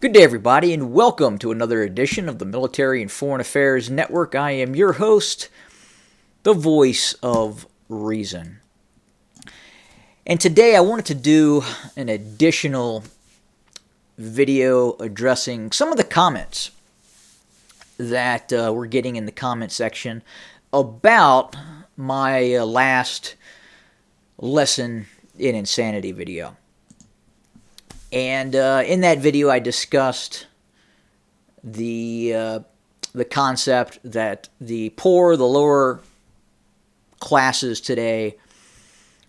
Good day, everybody, and welcome to another edition of the Military and Foreign Affairs Network. I am your host, the voice of reason. And today I wanted to do an additional video addressing some of the comments that we're getting in the comment section about my last lesson in insanity video. And in that video, I discussed the concept that the poor, the lower classes today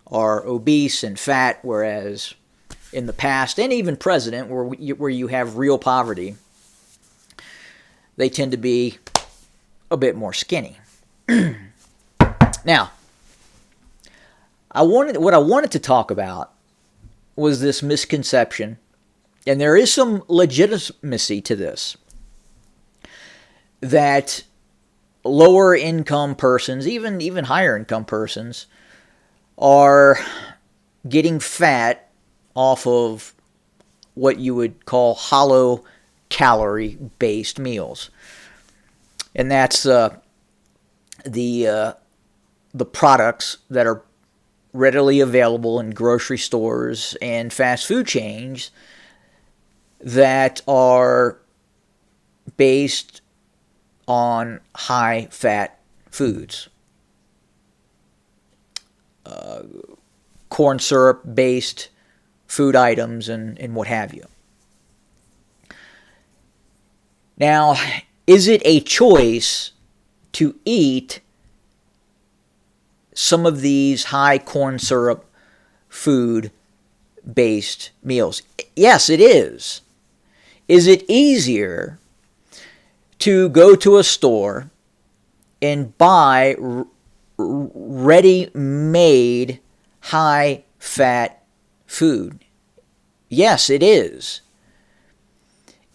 are obese and fat, whereas in the past, and even present, where you have real poverty, they tend to be a bit more skinny. Now, what I wanted to talk about was this misconception, and there is some legitimacy to this, that lower income persons, even higher income persons, are getting fat off of what you would call hollow calorie based meals. And that's the products that are readily available in grocery stores and fast food chains that are based on high-fat foods. Corn syrup-based food items and what have you. Now, is it a choice to eat some of these high corn syrup food based meals? Yes, it is. Is it easier to go to a store and buy ready-made high fat food? Yes, it is.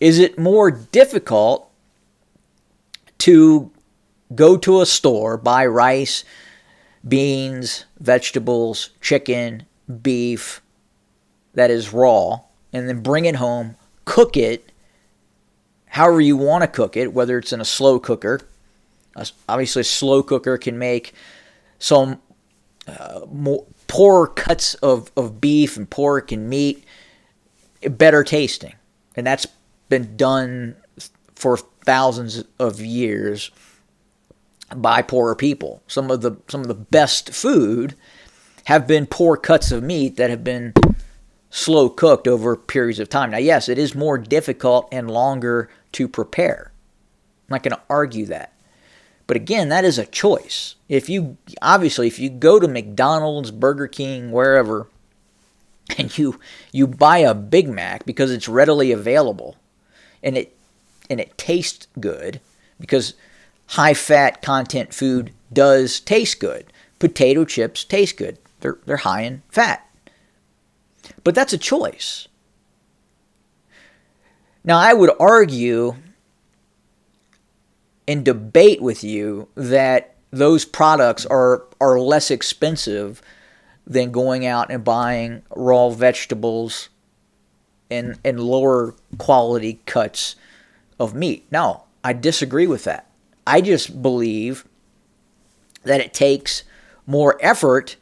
Is it more difficult to go to a store, buy rice, beans, vegetables, chicken, beef that is raw, and then bring it home, cook it however you want to cook it, whether it's in a slow cooker? Obviously, a slow cooker can make some poorer cuts of beef and pork and meat better tasting. And that's been done for thousands of years by poorer people. Some of the best food have been poor cuts of meat that have been slow cooked over periods of time. Now, yes, it is more difficult and longer to prepare. I'm not going to argue that. But again, that is a choice. If you go to McDonald's, Burger King, wherever, and you buy a Big Mac because it's readily available and it tastes good, because high fat content food does taste good. Potato chips taste good. They're high in fat. But that's a choice. Now, I would argue and debate with you that those products are less expensive than going out and buying raw vegetables and lower quality cuts of meat. No, I disagree with that. I just believe that it takes more effort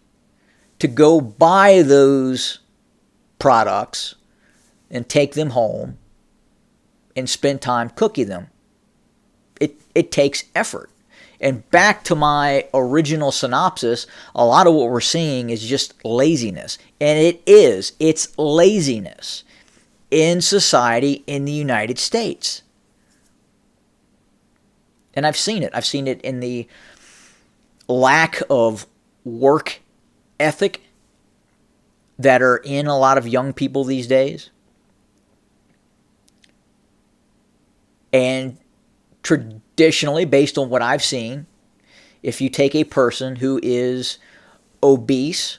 to go buy those products and take them home and spend time cooking them. It takes effort. And back to my original synopsis, a lot of what we're seeing is just laziness. And it's laziness in society in the United States. And I've seen it. I've seen it in the lack of work ethic that are in a lot of young people these days. And traditionally, based on what I've seen, if you take a person who is obese,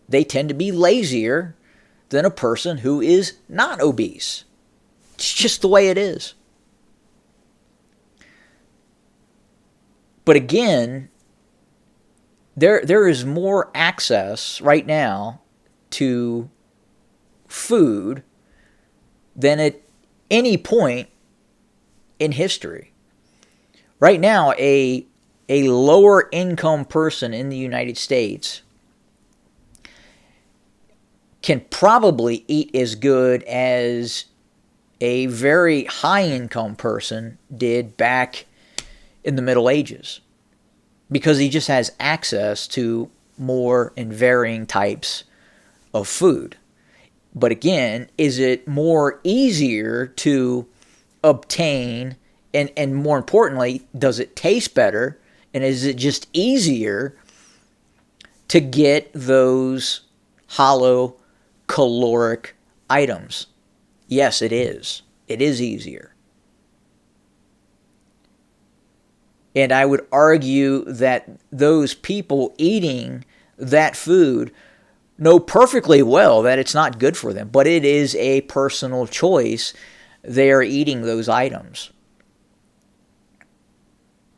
they tend to be lazier than a person who is not obese. It's just the way it is. But again, there is more access right now to food than at any point in history. Right now, a lower income person in the United States can probably eat as good as a very high income person did back in the Middle Ages, because he just has access to more and varying types of food. But again, is it more easier to obtain, and more importantly, does it taste better? And is it just easier to get those hollow caloric items? Yes, it is. It is easier. And I would argue that those people eating that food know perfectly well that it's not good for them, but it is a personal choice. They are eating those items.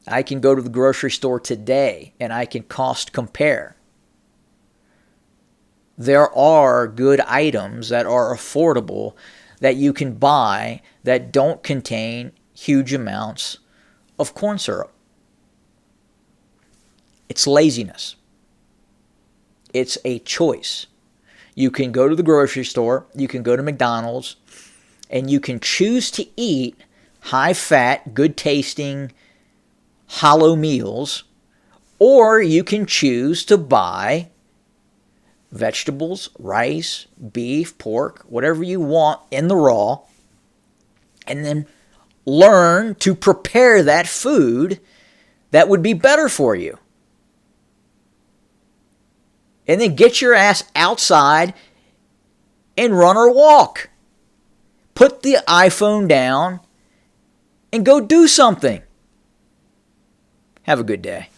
I can go to the grocery store today and I can cost compare. There are good items that are affordable that you can buy that don't contain huge amounts of corn syrup. It's laziness. It's a choice. You can go to the grocery store, you can go to McDonald's, and you can choose to eat high-fat, good-tasting, hollow meals, or you can choose to buy vegetables, rice, beef, pork, whatever you want in the raw, and then learn to prepare that food that would be better for you. And then get your ass outside and run or walk. Put the iPhone down and go do something. Have a good day.